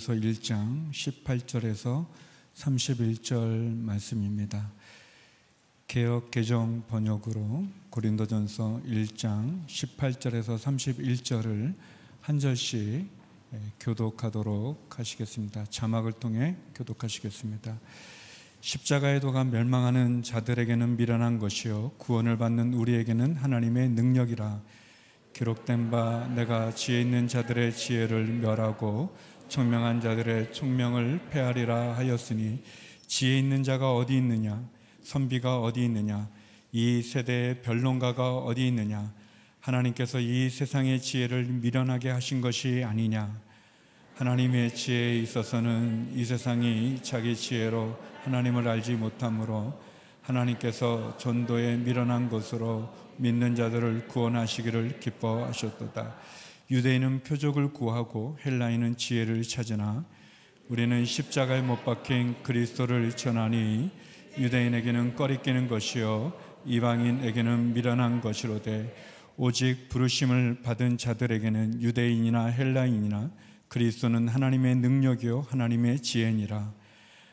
고린도전서 1장 18절에서 31절 말씀입니다. 개역 개정 번역으로 고린도전서 1장 18절에서 31절을 한 절씩 교독하도록 하시겠습니다. 자막을 통해 교독하시겠습니다. 십자가의 도가 멸망하는 자들에게는 미련한 것이요 구원을 받는 우리에게는 하나님의 능력이라. 기록된 바 내가 지혜 있는 자들의 지혜를 멸하고 총명한 자들의 총명을 폐하리라 하였으니 지혜 있는 자가 어디 있느냐, 선비가 어디 있느냐, 이 세대의 변론가가 어디 있느냐. 하나님께서 이 세상의 지혜를 미련하게 하신 것이 아니냐. 하나님의 지혜에 있어서는 이 세상이 자기 지혜로 하나님을 알지 못하므로 하나님께서 전도에 미련한 것으로 믿는 자들을 구원하시기를 기뻐하셨도다. 유대인은 표적을 구하고 헬라인은 지혜를 찾으나 우리는 십자가에 못 박힌 그리스도를 전하니 유대인에게는 꺼리끼는 것이요 이방인에게는 미련한 것이로되 오직 부르심을 받은 자들에게는 유대인이나 헬라인이나 그리스도는 하나님의 능력이요 하나님의 지혜니라.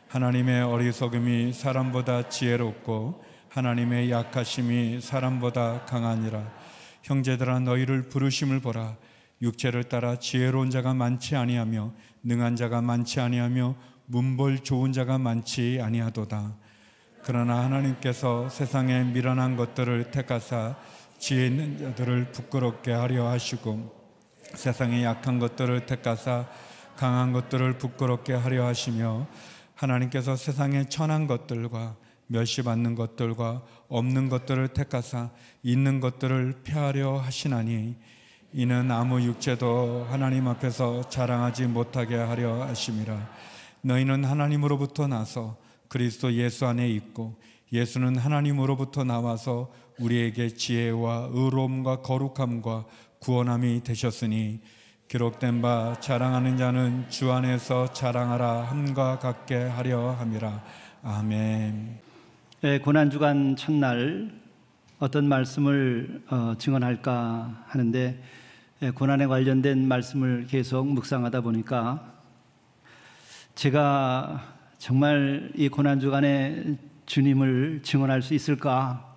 하나님의 어리석음이 사람보다 지혜롭고 하나님의 약하심이 사람보다 강하니라. 형제들아 너희를 부르심을 보라. 육체를 따라 지혜로운 자가 많지 아니하며 능한 자가 많지 아니하며 문벌 좋은 자가 많지 아니하도다. 그러나 하나님께서 세상에 미련한 것들을 택하사 지혜 있는 자들을 부끄럽게 하려 하시고 세상에 약한 것들을 택하사 강한 것들을 부끄럽게 하려 하시며 하나님께서 세상에 천한 것들과 멸시받는 것들과 없는 것들을 택하사 있는 것들을 폐하려 하시나니 이는 아무 육체도 하나님 앞에서 자랑하지 못하게 하려 하심이라. 너희는 하나님으로부터 나서 그리스도 예수 안에 있고 예수는 하나님으로부터 나와서 우리에게 지혜와 의로움과 거룩함과 구원함이 되셨으니 기록된 바 자랑하는 자는 주 안에서 자랑하라 함과 같게 하려 함이라. 아멘. 고난주간 첫날 어떤 말씀을 증언할까 하는데 고난에 관련된 말씀을 계속 묵상하다 보니까 제가 정말 이 고난주간에 주님을 증언할 수 있을까?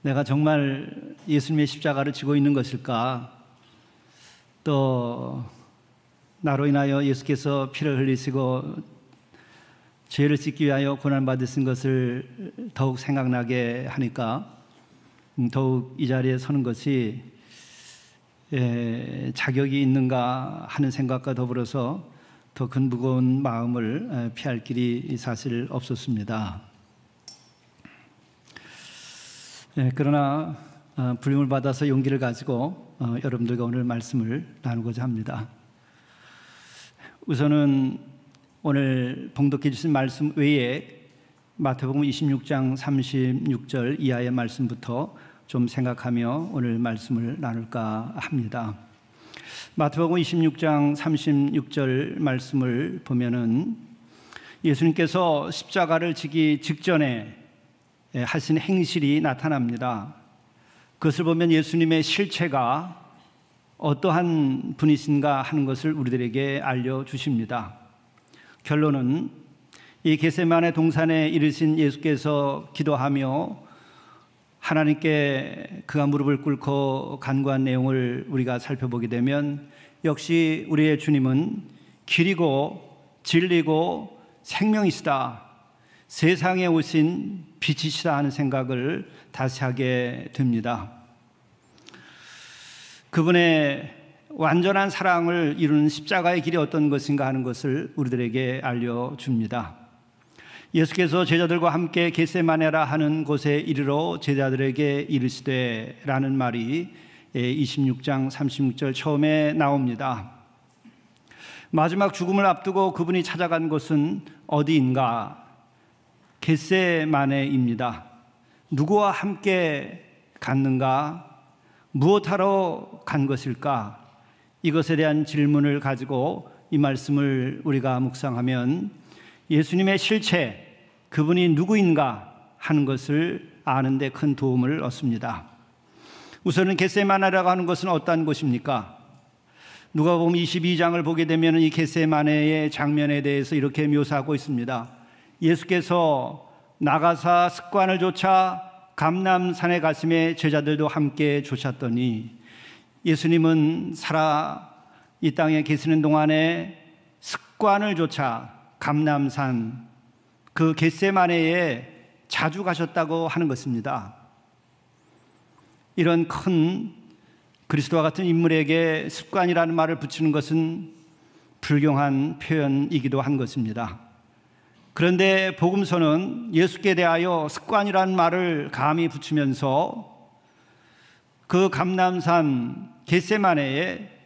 내가 정말 예수님의 십자가를 지고 있는 것일까? 또 나로 인하여 예수께서 피를 흘리시고 죄를 씻기 위하여 고난받으신 것을 더욱 생각나게 하니까 더욱 이 자리에 서는 것이 자격이 있는가 하는 생각과 더불어서 더 큰 무거운 마음을 피할 길이 사실 없었습니다. 그러나 부름을 받아서 용기를 가지고 여러분들과 오늘 말씀을 나누고자 합니다. 우선은 오늘 봉독해 주신 말씀 외에 마태복음 26장 36절 이하의 말씀부터 좀 생각하며 오늘 말씀을 나눌까 합니다. 마태복음 26장 36절 말씀을 보면은 예수님께서 십자가를 지기 직전에 하신 행실이 나타납니다. 그것을 보면 예수님의 실체가 어떠한 분이신가 하는 것을 우리들에게 알려주십니다. 결론은 이 겟세마네 동산에 이르신 예수께서 기도하며 하나님께 그가 무릎을 꿇고 간구한 내용을 우리가 살펴보게 되면 역시 우리의 주님은 길이고 진리고 생명이시다, 세상에 오신 빛이시다 하는 생각을 다시 하게 됩니다. 그분의 완전한 사랑을 이루는 십자가의 길이 어떤 것인가 하는 것을 우리들에게 알려줍니다. 예수께서 제자들과 함께 겟세마네라 하는 곳에 이르러 제자들에게 이르시되 라는 말이 26장 36절 처음에 나옵니다. 마지막 죽음을 앞두고 그분이 찾아간 곳은 어디인가? 겟세마네입니다. 누구와 함께 갔는가? 무엇하러 간 것일까? 이것에 대한 질문을 가지고 이 말씀을 우리가 묵상하면 예수님의 실체, 그분이 누구인가 하는 것을 아는 데 큰 도움을 얻습니다. 우선은 겟세마네라고 하는 것은 어떠한 곳입니까? 누가복음 22장을 보게 되면 이 겟세마네의 장면에 대해서 이렇게 묘사하고 있습니다. 예수께서 나가사 습관을 좇아 감람산에 가심에 제자들도 함께 조셨더니, 예수님은 살아 이 땅에 계시는 동안에 습관을 좇아 감람산, 그 겟세마네에 자주 가셨다고 하는 것입니다. 이런 큰 그리스도와 같은 인물에게 습관이라는 말을 붙이는 것은 불경한 표현이기도 한 것입니다. 그런데 복음서는 예수께 대하여 습관이라는 말을 감히 붙이면서 그 감람산 겟세마네에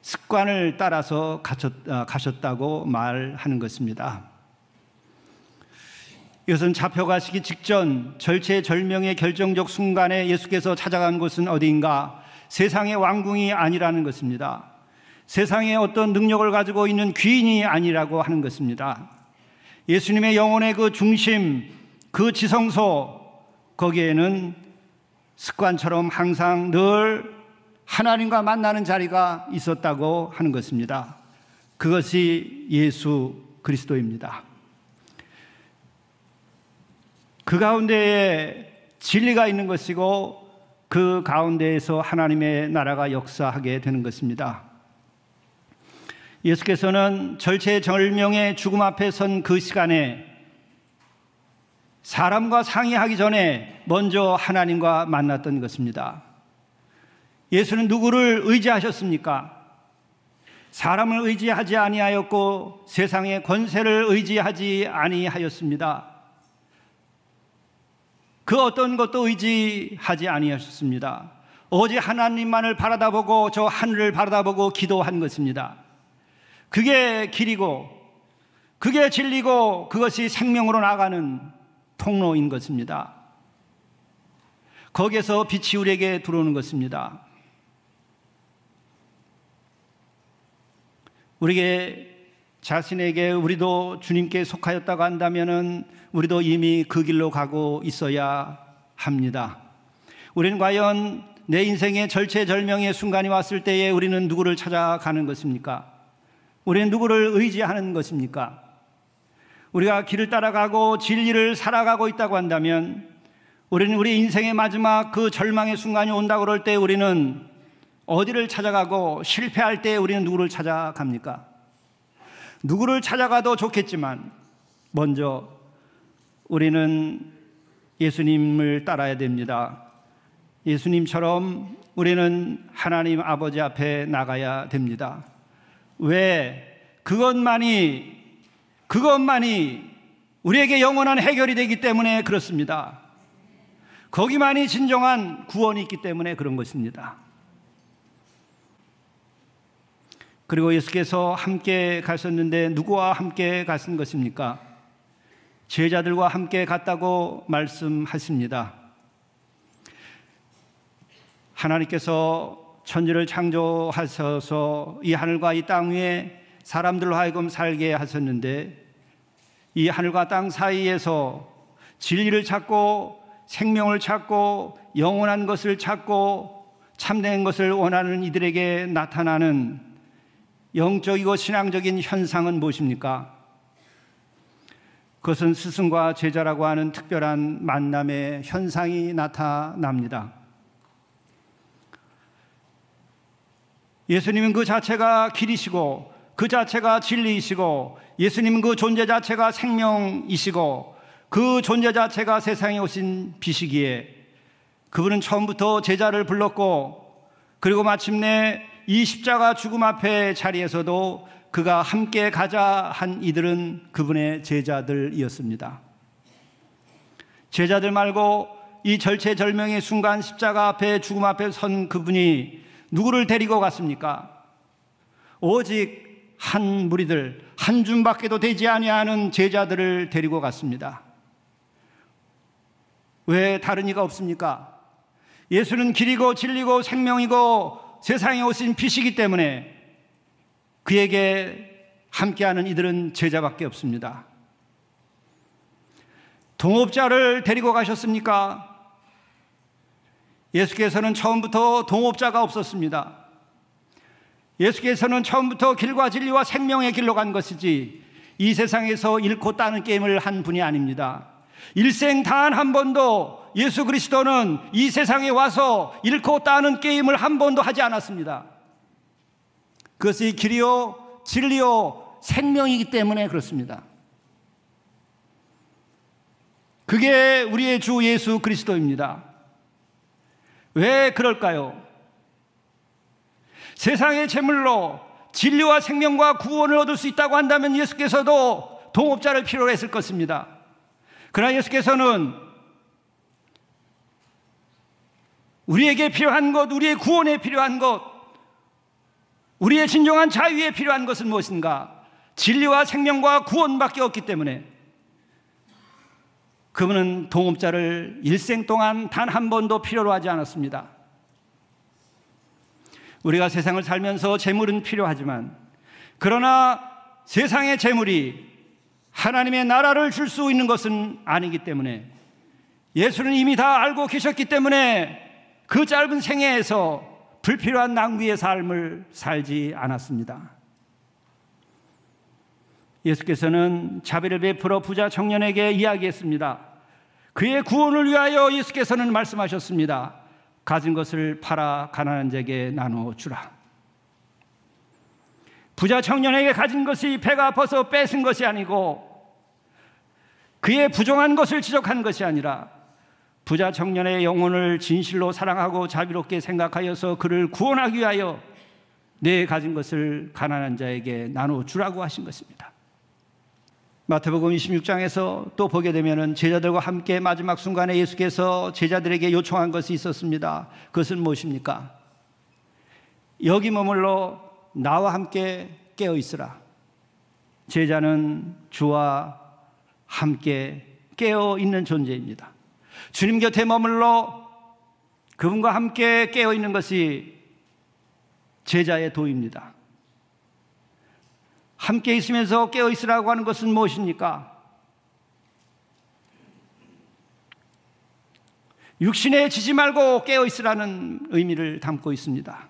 습관을 따라서 가셨다고 말하는 것입니다. 이것은 잡혀가시기 직전 절체절명의 결정적 순간에 예수께서 찾아간 곳은 어디인가? 세상의 왕궁이 아니라는 것입니다. 세상에 어떤 능력을 가지고 있는 귀인이 아니라고 하는 것입니다. 예수님의 영혼의 그 중심, 그 지성소, 거기에는 습관처럼 항상 늘 하나님과 만나는 자리가 있었다고 하는 것입니다. 그것이 예수 그리스도입니다. 그 가운데에 진리가 있는 것이고 그 가운데에서 하나님의 나라가 역사하게 되는 것입니다. 예수께서는 절체절명의 죽음 앞에 선 그 시간에 사람과 상의하기 전에 먼저 하나님과 만났던 것입니다. 예수는 누구를 의지하셨습니까? 사람을 의지하지 아니하였고 세상의 권세를 의지하지 아니하였습니다. 그 어떤 것도 의지하지 아니하셨습니다. 오직 하나님만을 바라다보고 저 하늘을 바라다보고 기도한 것입니다. 그게 길이고 그게 진리고 그것이 생명으로 나가는 통로인 것입니다. 거기에서 빛이 우리에게 들어오는 것입니다. 우리에게 자신에게 우리도 주님께 속하였다고 한다면 우리도 이미 그 길로 가고 있어야 합니다. 우리는 과연 내 인생의 절체절명의 순간이 왔을 때에 우리는 누구를 찾아가는 것입니까? 우리는 누구를 의지하는 것입니까? 우리가 길을 따라가고 진리를 살아가고 있다고 한다면 우리는 우리 인생의 마지막 그 절망의 순간이 온다고 그럴 때 우리는 어디를 찾아가고 실패할 때 우리는 누구를 찾아갑니까? 누구를 찾아가도 좋겠지만 먼저 우리는 예수님을 따라야 됩니다. 예수님처럼 우리는 하나님 아버지 앞에 나가야 됩니다. 왜? 그것만이 우리에게 영원한 해결이 되기 때문에 그렇습니다. 거기만이 진정한 구원이 있기 때문에 그런 것입니다. 그리고 예수께서 함께 가셨는데 누구와 함께 가신 것입니까? 제자들과 함께 갔다고 말씀하십니다. 하나님께서 천지를 창조하셔서 이 하늘과 이 땅 위에 사람들로 하여금 살게 하셨는데 이 하늘과 땅 사이에서 진리를 찾고 생명을 찾고 영원한 것을 찾고 참된 것을 원하는 이들에게 나타나는 영적이고 신앙적인 현상은 무엇입니까? 그것은 스승과 제자라고 하는 특별한 만남의 현상이 나타납니다. 예수님은 그 자체가 길이시고 그 자체가 진리이시고 예수님은 그 존재 자체가 생명이시고 그 존재 자체가 세상에 오신 빛이기에 그분은 처음부터 제자를 불렀고 그리고 마침내 이 십자가 죽음 앞에 자리에서도 그가 함께 가자 한 이들은 그분의 제자들이었습니다. 제자들 말고 이 절체절명의 순간 십자가 앞에 죽음 앞에 선 그분이 누구를 데리고 갔습니까? 오직 한 무리들, 한 줌밖에도 되지 아니하는 제자들을 데리고 갔습니다. 왜 다른 이가 없습니까? 예수는 길이고 진리고 생명이고 세상에 오신 빛이기 때문에 그에게 함께하는 이들은 제자밖에 없습니다. 동업자를 데리고 가셨습니까? 예수께서는 처음부터 동업자가 없었습니다. 예수께서는 처음부터 길과 진리와 생명의 길로 간 것이지 이 세상에서 잃고 따는 게임을 한 분이 아닙니다. 일생 단 한 번도 예수 그리스도는 이 세상에 와서 잃고 따는 게임을 한 번도 하지 않았습니다. 그것이 길이요 진리요 생명이기 때문에 그렇습니다. 그게 우리의 주 예수 그리스도입니다. 왜 그럴까요? 세상의 재물로 진리와 생명과 구원을 얻을 수 있다고 한다면 예수께서도 동업자를 필요로 했을 것입니다. 그러나 예수께서는 우리에게 필요한 것, 우리의 구원에 필요한 것, 우리의 진정한 자유에 필요한 것은 무엇인가? 진리와 생명과 구원밖에 없기 때문에 그분은 동업자를 일생 동안 단 한 번도 필요로 하지 않았습니다. 우리가 세상을 살면서 재물은 필요하지만 그러나 세상의 재물이 하나님의 나라를 줄 수 있는 것은 아니기 때문에 예수는 이미 다 알고 계셨기 때문에 그 짧은 생애에서 불필요한 낭비의 삶을 살지 않았습니다. 예수께서는 자비를 베풀어 부자 청년에게 이야기했습니다. 그의 구원을 위하여 예수께서는 말씀하셨습니다. 가진 것을 팔아 가난한 자에게 나누어 주라. 부자 청년에게 가진 것이 배가 아파서 뺏은 것이 아니고 그의 부정한 것을 지적한 것이 아니라 부자 청년의 영혼을 진실로 사랑하고 자비롭게 생각하여서 그를 구원하기 위하여 내 가진 것을 가난한 자에게 나누어 주라고 하신 것입니다. 마태복음 26장에서 또 보게 되면 제자들과 함께 마지막 순간에 예수께서 제자들에게 요청한 것이 있었습니다. 그것은 무엇입니까? 여기 머물러 나와 함께 깨어 있으라. 제자는 주와 함께 깨어 있는 존재입니다. 주님 곁에 머물러 그분과 함께 깨어 있는 것이 제자의 도입니다. 함께 있으면서 깨어 있으라고 하는 것은 무엇입니까? 육신에 지지 말고 깨어 있으라는 의미를 담고 있습니다.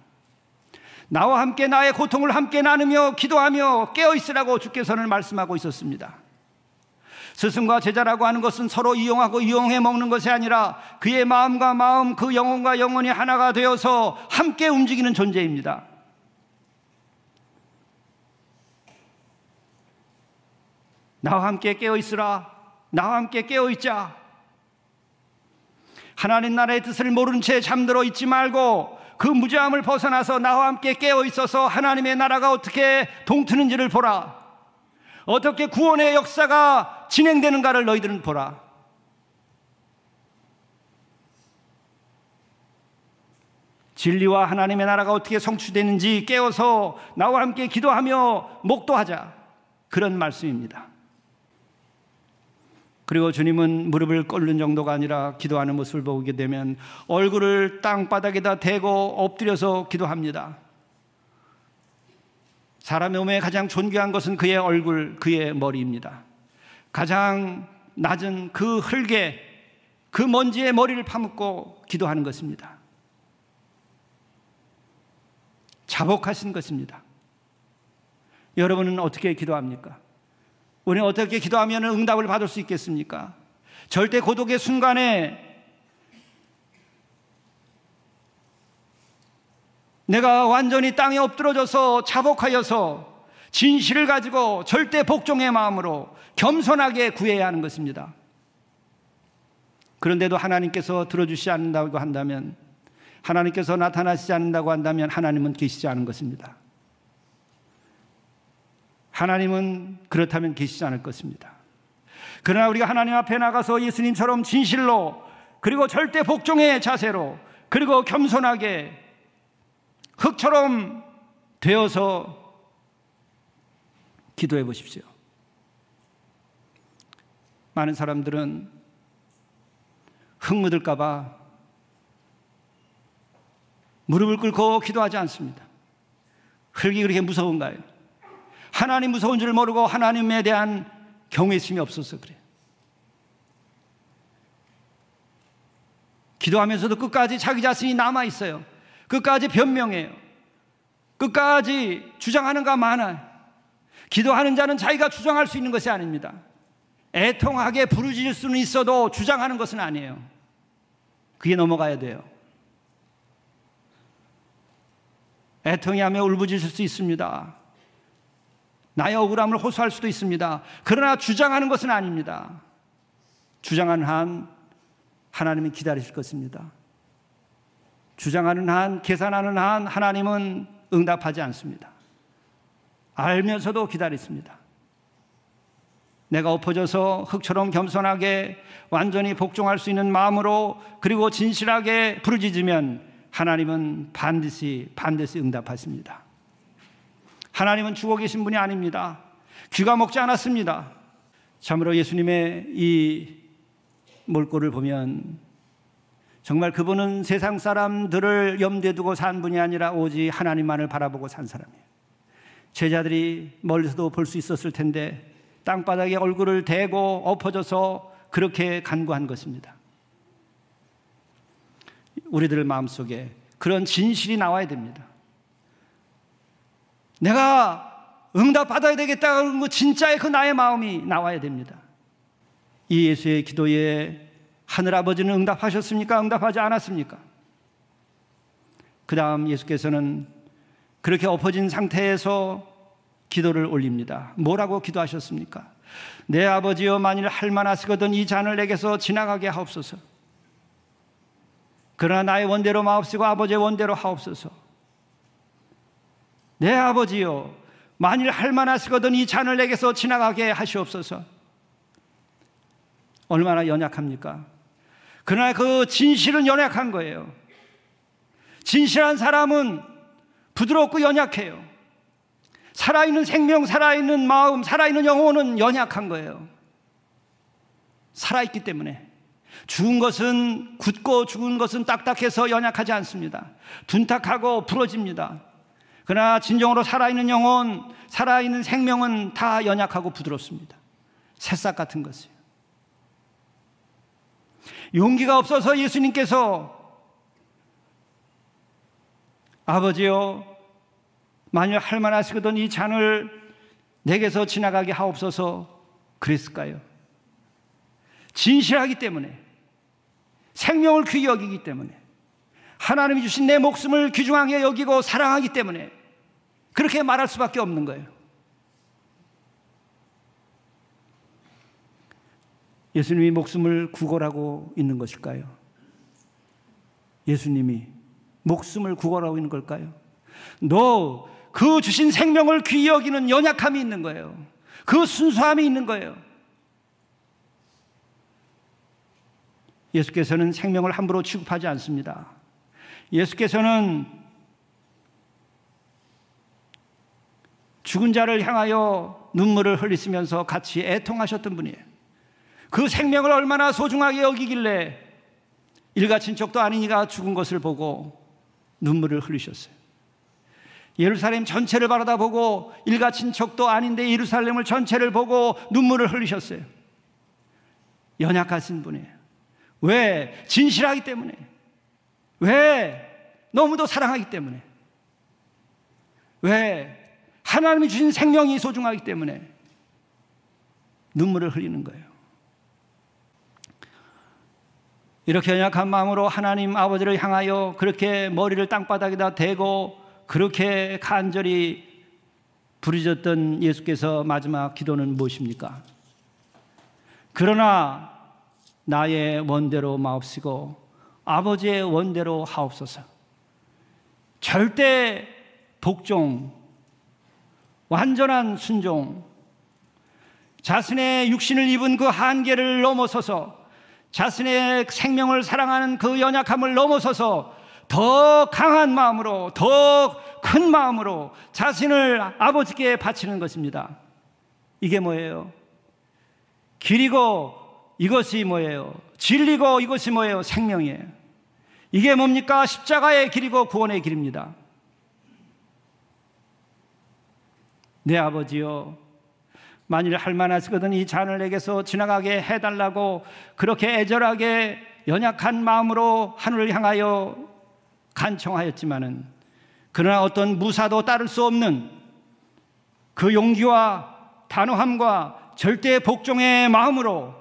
나와 함께 나의 고통을 함께 나누며 기도하며 깨어 있으라고 주께서는 말씀하고 있었습니다. 스승과 제자라고 하는 것은 서로 이용하고 이용해 먹는 것이 아니라 그의 마음과 마음, 그 영혼과 영혼이 하나가 되어서 함께 움직이는 존재입니다. 나와 함께 깨어 있으라. 나와 함께 깨어 있자. 하나님 나라의 뜻을 모른 채 잠들어 있지 말고 그 무지함을 벗어나서 나와 함께 깨어 있어서 하나님의 나라가 어떻게 동트는지를 보라. 어떻게 구원의 역사가 진행되는가를 너희들은 보라. 진리와 하나님의 나라가 어떻게 성취되는지 깨어서 나와 함께 기도하며 목도하자. 그런 말씀입니다. 그리고 주님은 무릎을 꿇는 정도가 아니라 기도하는 모습을 보게 되면 얼굴을 땅바닥에다 대고 엎드려서 기도합니다. 사람의 몸에 가장 존귀한 것은 그의 얼굴, 그의 머리입니다. 가장 낮은 그 흙에 그 먼지의 머리를 파묻고 기도하는 것입니다. 자복하신 것입니다. 여러분은 어떻게 기도합니까? 우리는 어떻게 기도하면 응답을 받을 수 있겠습니까? 절대 고독의 순간에 내가 완전히 땅에 엎드러져서 자복하여서 진실을 가지고 절대 복종의 마음으로 겸손하게 구해야 하는 것입니다. 그런데도 하나님께서 들어주시지 않는다고 한다면, 하나님께서 나타나시지 않는다고 한다면 하나님은 계시지 않은 것입니다. 하나님은 그렇다면 계시지 않을 것입니다. 그러나 우리가 하나님 앞에 나가서 예수님처럼 진실로, 그리고 절대 복종의 자세로, 그리고 겸손하게 흙처럼 되어서 기도해 보십시오. 많은 사람들은 흙 묻을까 봐 무릎을 꿇고 기도하지 않습니다. 흙이 그렇게 무서운가요? 하나님 무서운 줄 모르고 하나님에 대한 경외심이 없어서 그래요. 기도하면서도 끝까지 자기 자신이 남아있어요. 끝까지 변명해요. 끝까지 주장하는가 마나. 기도하는 자는 자기가 주장할 수 있는 것이 아닙니다. 애통하게 부르짖을 수는 있어도 주장하는 것은 아니에요. 그게 넘어가야 돼요. 애통하며 울부짖을 수 있습니다. 나의 억울함을 호소할 수도 있습니다. 그러나 주장하는 것은 아닙니다. 주장하는 한 하나님은 기다리실 것입니다. 주장하는 한, 계산하는 한 하나님은 응답하지 않습니다. 알면서도 기다리십니다. 내가 엎어져서 흙처럼 겸손하게 완전히 복종할 수 있는 마음으로 그리고 진실하게 부르짖으면 하나님은 반드시 응답하십니다. 하나님은 죽어 계신 분이 아닙니다. 귀가 먹지 않았습니다. 참으로 예수님의 이 몰골을 보면 정말 그분은 세상 사람들을 염두에 두고 산 분이 아니라 오직 하나님만을 바라보고 산 사람이에요. 제자들이 멀리서도 볼 수 있었을 텐데 땅바닥에 얼굴을 대고 엎어져서 그렇게 간구한 것입니다. 우리들 마음속에 그런 진실이 나와야 됩니다. 내가 응답받아야 되겠다는 그 진짜의 그 나의 마음이 나와야 됩니다. 이 예수의 기도에 하늘아버지는 응답하셨습니까? 응답하지 않았습니까? 그 다음 예수께서는 그렇게 엎어진 상태에서 기도를 올립니다. 뭐라고 기도하셨습니까? 내 아버지여, 만일 할 만하시거든 이 잔을 내게서 지나가게 하옵소서. 그러나 나의 원대로 마옵시고 아버지의 원대로 하옵소서. 내 아버지여, 만일 할 만하시거든 이 잔을 내게서 지나가게 하시옵소서. 얼마나 연약합니까? 그러나 그 진실은 연약한 거예요. 진실한 사람은 부드럽고 연약해요. 살아있는 생명, 살아있는 마음, 살아있는 영혼은 연약한 거예요. 살아있기 때문에. 죽은 것은 굳고 죽은 것은 딱딱해서 연약하지 않습니다. 둔탁하고 부러집니다. 그러나 진정으로 살아있는 영혼, 살아있는 생명은 다 연약하고 부드럽습니다. 새싹 같은 것이에요. 용기가 없어서 예수님께서 아버지여, 만일 할 만하시거든 이 잔을 내게서 지나가게 하옵소서 그랬을까요? 진실하기 때문에, 생명을 귀히 여기기 때문에, 하나님이 주신 내 목숨을 귀중하게 여기고 사랑하기 때문에 그렇게 말할 수밖에 없는 거예요. 예수님이 목숨을 구걸하고 있는 것일까요? 예수님이 목숨을 구걸하고 있는 걸까요? 너 그 주신 생명을 귀히 여기는 연약함이 있는 거예요. 그 순수함이 있는 거예요. 예수께서는 생명을 함부로 취급하지 않습니다. 예수께서는 죽은 자를 향하여 눈물을 흘리시면서 같이 애통하셨던 분이에요. 그 생명을 얼마나 소중하게 여기길래 일가 친척도 아닌 이가 죽은 것을 보고 눈물을 흘리셨어요. 예루살렘 전체를 바라다보고 일가 친척도 아닌데 예루살렘을 전체를 보고 눈물을 흘리셨어요. 연약하신 분이에요. 왜? 진실하기 때문에. 왜? 너무도 사랑하기 때문에. 왜? 하나님이 주신 생명이 소중하기 때문에 눈물을 흘리는 거예요. 이렇게 연약한 마음으로 하나님 아버지를 향하여 그렇게 머리를 땅바닥에다 대고 그렇게 간절히 부르짖었던 예수께서 마지막 기도는 무엇입니까? 그러나 나의 원대로 마옵시고 아버지의 원대로 하옵소서. 절대 복종, 완전한 순종, 자신의 육신을 입은 그 한계를 넘어서서 자신의 생명을 사랑하는 그 연약함을 넘어서서 더 강한 마음으로, 더 큰 마음으로 자신을 아버지께 바치는 것입니다. 이게 뭐예요? 길이고 이것이 뭐예요? 진리고 이것이 뭐예요? 생명이에요. 이게 뭡니까? 십자가의 길이고 구원의 길입니다. 내 아버지여, 만일 할 만하시거든 이 잔을 내게서 지나가게 해달라고 그렇게 애절하게 연약한 마음으로 하늘을 향하여 간청하였지만은 그러나 어떤 무사도 따를 수 없는 그 용기와 단호함과 절대 복종의 마음으로,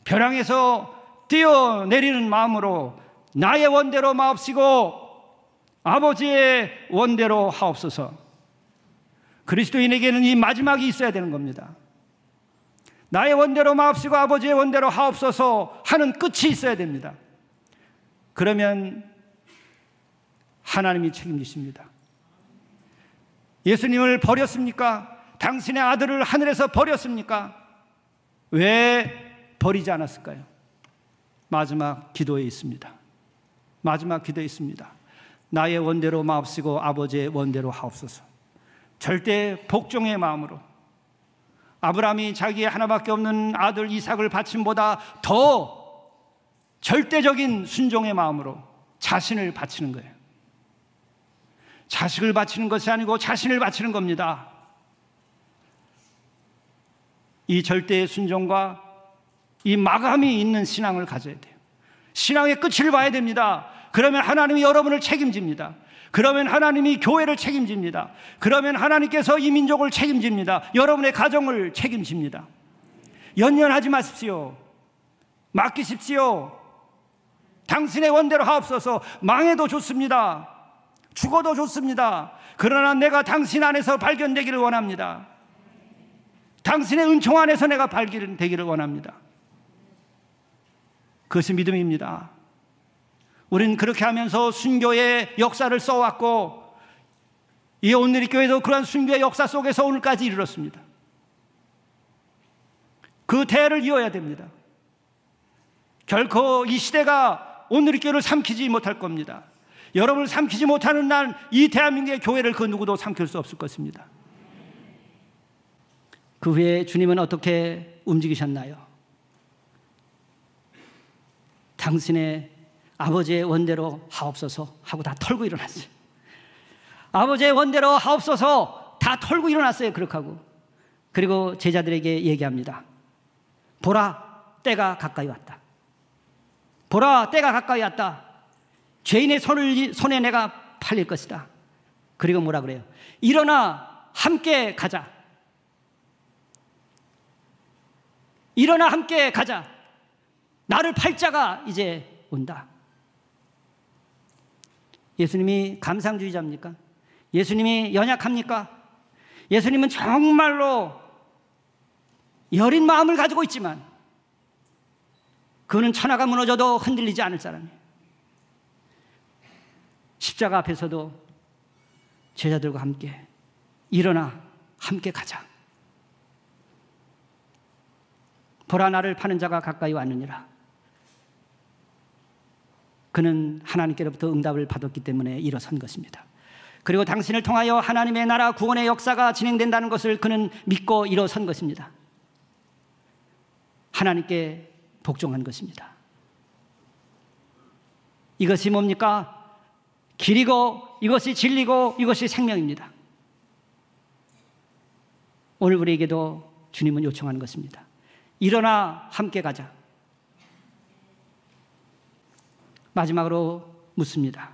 벼랑에서 뛰어내리는 마음으로 나의 원대로 마옵시고 아버지의 원대로 하옵소서. 그리스도인에게는 이 마지막이 있어야 되는 겁니다. 나의 원대로 마옵시고 아버지의 원대로 하옵소서 하는 끝이 있어야 됩니다. 그러면 하나님이 책임지십니다. 예수님을 버렸습니까? 당신의 아들을 하늘에서 버렸습니까? 왜 버리지 않았을까요? 마지막 기도에 있습니다. 마지막 기도에 있습니다. 나의 원대로 마옵시고 아버지의 원대로 하옵소서. 절대 복종의 마음으로, 아브라함이 자기의 하나밖에 없는 아들 이삭을 바침보다 더 절대적인 순종의 마음으로 자신을 바치는 거예요. 자식을 바치는 것이 아니고 자신을 바치는 겁니다. 이 절대의 순종과 이 마감이 있는 신앙을 가져야 돼요. 신앙의 끝을 봐야 됩니다. 그러면 하나님이 여러분을 책임집니다. 그러면 하나님이 교회를 책임집니다. 그러면 하나님께서 이 민족을 책임집니다. 여러분의 가정을 책임집니다. 연연하지 마십시오. 맡기십시오. 당신의 원대로 하옵소서. 망해도 좋습니다. 죽어도 좋습니다. 그러나 내가 당신 안에서 발견되기를 원합니다. 당신의 은총 안에서 내가 발견되기를 원합니다. 그것이 믿음입니다. 우리는 그렇게 하면서 순교의 역사를 써왔고, 이 온누리 교회도 그러한 순교의 역사 속에서 오늘까지 이르렀습니다. 그 대를 이어야 됩니다. 결코 이 시대가 온누리 교회를 삼키지 못할 겁니다. 여러분을 삼키지 못하는 날 이 대한민국의 교회를 그 누구도 삼킬 수 없을 것입니다. 그 후에 주님은 어떻게 움직이셨나요? 당신의 아버지의 원대로 하옵소서 하고 다 털고 일어났어요. 아버지의 원대로 하옵소서 다 털고 일어났어요. 그렇게 하고. 그리고 제자들에게 얘기합니다. 보라, 때가 가까이 왔다. 보라, 때가 가까이 왔다. 죄인의 손에 내가 팔릴 것이다. 그리고 뭐라 그래요? 일어나 함께 가자. 일어나 함께 가자. 나를 팔 자가 이제 온다. 예수님이 감상주의자입니까? 예수님이 연약합니까? 예수님은 정말로 여린 마음을 가지고 있지만 그는 천하가 무너져도 흔들리지 않을 사람이에요. 십자가 앞에서도 제자들과 함께 일어나 함께 가자. 보라, 나를 파는 자가 가까이 왔느니라. 그는 하나님께로부터 응답을 받았기 때문에 일어선 것입니다. 그리고 당신을 통하여 하나님의 나라 구원의 역사가 진행된다는 것을 그는 믿고 일어선 것입니다. 하나님께 복종한 것입니다. 이것이 뭡니까? 길이고 이것이 진리고 이것이 생명입니다. 오늘 우리에게도 주님은 요청하는 것입니다. 일어나 함께 가자. 마지막으로 묻습니다.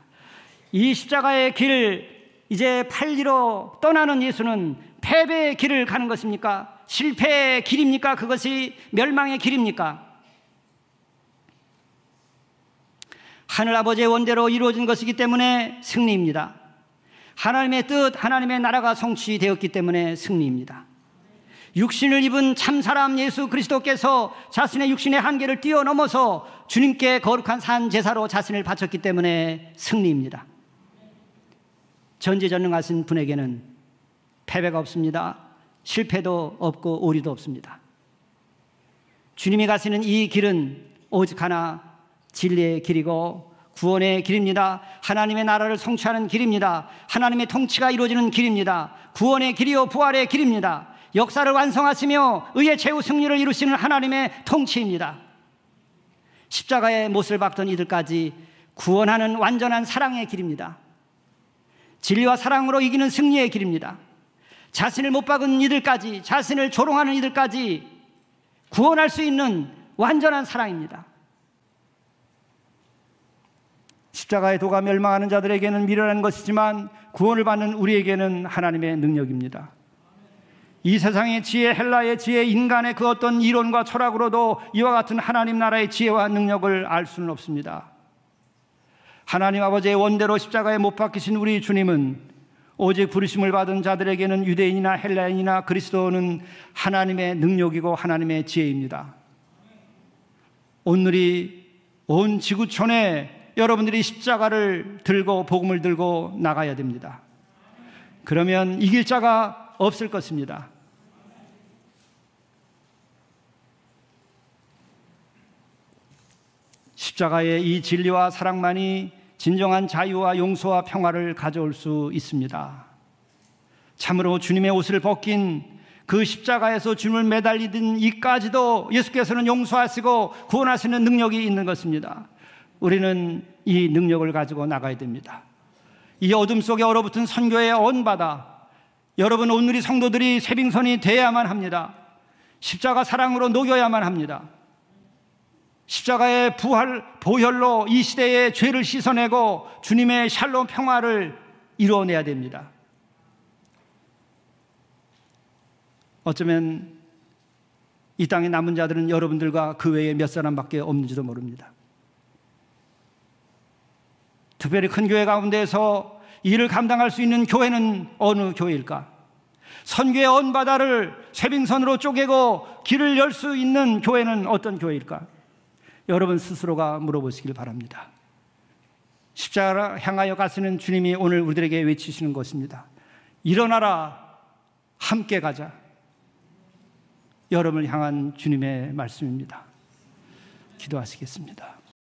이 십자가의 길을 이제 팔리러 떠나는 예수는 패배의 길을 가는 것입니까? 실패의 길입니까? 그것이 멸망의 길입니까? 하늘아버지의 원대로 이루어진 것이기 때문에 승리입니다. 하나님의 뜻, 하나님의 나라가 성취되었기 때문에 승리입니다. 육신을 입은 참사람 예수 그리스도께서 자신의 육신의 한계를 뛰어넘어서 주님께 거룩한 산 제사로 자신을 바쳤기 때문에 승리입니다. 전지전능하신 분에게는 패배가 없습니다. 실패도 없고 오리도 없습니다. 주님이 가시는 이 길은 오직 하나 진리의 길이고 구원의 길입니다. 하나님의 나라를 성취하는 길입니다. 하나님의 통치가 이루어지는 길입니다. 구원의 길이요 부활의 길입니다. 역사를 완성하시며 의의 최후 승리를 이루시는 하나님의 통치입니다. 십자가의 못을 박던 이들까지 구원하는 완전한 사랑의 길입니다. 진리와 사랑으로 이기는 승리의 길입니다. 자신을 못 박은 이들까지, 자신을 조롱하는 이들까지 구원할 수 있는 완전한 사랑입니다. 십자가의 도가 멸망하는 자들에게는 미련한 것이지만 구원을 받는 우리에게는 하나님의 능력입니다. 이 세상의 지혜, 헬라의 지혜, 인간의 그 어떤 이론과 철학으로도 이와 같은 하나님 나라의 지혜와 능력을 알 수는 없습니다. 하나님 아버지의 원대로 십자가에 못 박히신 우리 주님은 오직 부르심을 받은 자들에게는 유대인이나 헬라인이나 그리스도는 하나님의 능력이고 하나님의 지혜입니다. 오늘이 온 지구촌에 여러분들이 십자가를 들고 복음을 들고 나가야 됩니다. 그러면 이길 자가 없을 것입니다. 십자가의 이 진리와 사랑만이 진정한 자유와 용서와 평화를 가져올 수 있습니다. 참으로 주님의 옷을 벗긴 그 십자가에서 주님을 매달리던 이까지도 예수께서는 용서하시고 구원하시는 능력이 있는 것입니다. 우리는 이 능력을 가지고 나가야 됩니다. 이 어둠 속에 얼어붙은 선교의 언바다, 여러분 오늘이 성도들이 세빙선이 되어야만 합니다. 십자가 사랑으로 녹여야만 합니다. 십자가의 부활 보혈로 이 시대의 죄를 씻어내고 주님의 샬롬 평화를 이루어내야 됩니다. 어쩌면 이 땅에 남은 자들은 여러분들과 그 외에 몇 사람밖에 없는지도 모릅니다. 특별히 큰 교회 가운데서 이를 감당할 수 있는 교회는 어느 교회일까? 선교의 언바다를 쇠빙선으로 쪼개고 길을 열 수 있는 교회는 어떤 교회일까? 여러분 스스로가 물어보시길 바랍니다. 십자가를 향하여 가시는 주님이 오늘 우리들에게 외치시는 것입니다. 일어나라, 함께 가자. 여러분을 향한 주님의 말씀입니다. 기도하시겠습니다.